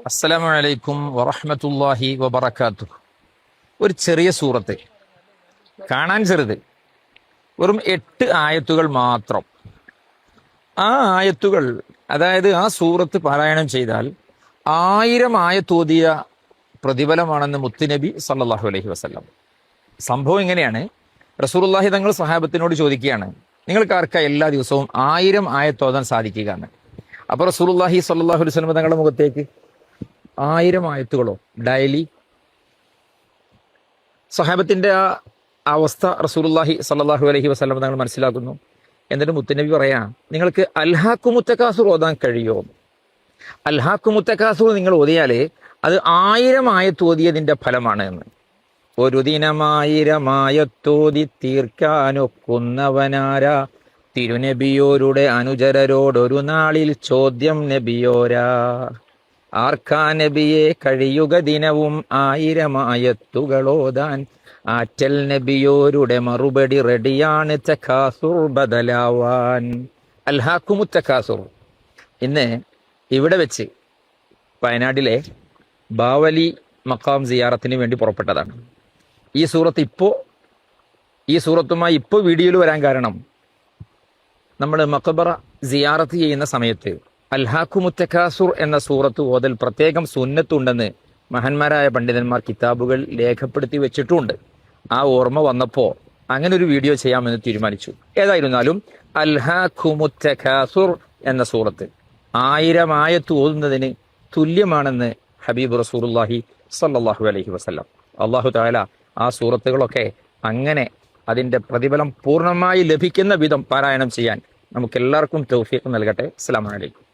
അസ്സലാമു അലൈക്കും വറഹ്മത്തുള്ളാഹി വബറകാതുഹു. ഒരു ചെറിയ സൂറത്ത്, കാണാൻ ചെറുത്, വെറും 8 ആയത്തുകൾ മാത്രം. ആ ആയത്തുകൾ, അതായത് ആ സൂറത്ത് പാരായണം ചെയ്താൽ 1000 ആയത്തോതിയ പ്രതിഫലമാണെന്ന് മുത്തുനബി സല്ലല്ലാഹു അലൈഹി വസല്ലം. സംഭവം ഇങ്ങനെയാണ്. റസൂലുള്ളാഹി തങ്ങൾ സ്വഹാബത്തിനോട് ചോദിക്കുകയാണ്, നിങ്ങൾക്ക് ആർക്കാ എല്ലാ ദിവസവും 1000 ആയത്തോതാൻ സാധിക്കുക എന്ന്. അപ്പോൾ റസൂലുള്ളാഹി സ്വല്ലല്ലാഹു അലൈഹി വസല്ലം തങ്ങളുടെ മുഖത്തേക്ക് 1000 ആയത്തുകളോ ഡയലി? സ്വഹാബത്തിന്റെ ആ അവസ്ഥ റസൂലുള്ളാഹി സ്വല്ലല്ലാഹു അലൈഹി വസല്ലം തങ്ങൾ മനസ്സിലാക്കുന്നു. എന്നിട്ട് മുത്തുനബി പറയാ, നിങ്ങൾക്ക് അൽഹാക്കുമുത്തകാസുർ ഓതാൻ കഴിയോ? അൽഹാക്കുമുത്തകാസുർ നിങ്ങൾ ഓതിയാലേ അത് 1000 ആയത്ത് ഓതിയതിന്റെ ഫലമാണ് എന്ന്. ഒരു ദിനം 1000 ആയത്തോതി തീർക്കാനൊക്കുന്നവനാരാ, തിരുനബിയോരുടെ അനുചരരോടൊരു നാളിൽ ചോദ്യം നബിയോരാ. ആർക്കാ നബിയെ കഴിയുക ദിനവും 1000 ആയത്തുകളോതാൻ, ആറ്റൽ നബിയോരുടെ മറുപടി റെഡിയാണ് തകാസുർ ബദലാവാൻ. അൽഹാക്കുമു തകാസുർ ഇന്ന് ഇവിടെ വെച്ച് വയനാട്ടിലെ ബാവലി മഖാം സിയാറത്തിന് വേണ്ടി പുറപ്പെട്ടതാണ്. ഈ സൂറത്തുമായി ഇപ്പോൾ വീഡിയോയിൽ വരാൻ കാരണം, നമ്മൾ മഖബറ സിയാറത്ത് ചെയ്യുന്ന സമയത്ത് അൽഹാക്കുമു തകാസുർ എന്ന സൂറത്ത് ഓതൽ പ്രത്യേകം സുന്നത്തുണ്ടെന്ന് മഹാന്മാരായ പണ്ഡിതന്മാർ കിതാബുകൾ രേഖപ്പെടുത്തി വെച്ചിട്ടുണ്ട്. ആ ഓർമ്മ വന്നപ്പോൾ അങ്ങനെ ഒരു വീഡിയോ ചെയ്യാമെന്ന് തീരുമാനിച്ചു. ഏതായിരുന്നാലും അൽഹാക്കുമു തകാസുർ എന്ന സൂറത്ത് 1000 ആയത്ത് ഓതുന്നതിന് തുല്യമാണെന്ന് ഹബീബ് റസൂലുള്ളാഹി സ്വല്ലല്ലാഹു അലൈഹി വസല്ലം. അല്ലാഹു തആല ആ സൂറത്തുകളൊക്കെ അങ്ങനെ അതിന്റെ പ്രതിഫലം പൂർണ്ണമായി ലഭിക്കുന്ന വിധം പാരായണം ചെയ്യാൻ നമുക്കെല്ലാവർക്കും തൗഫീഖ് നൽകട്ടെ. അസ്സലാമു അലൈക്കും.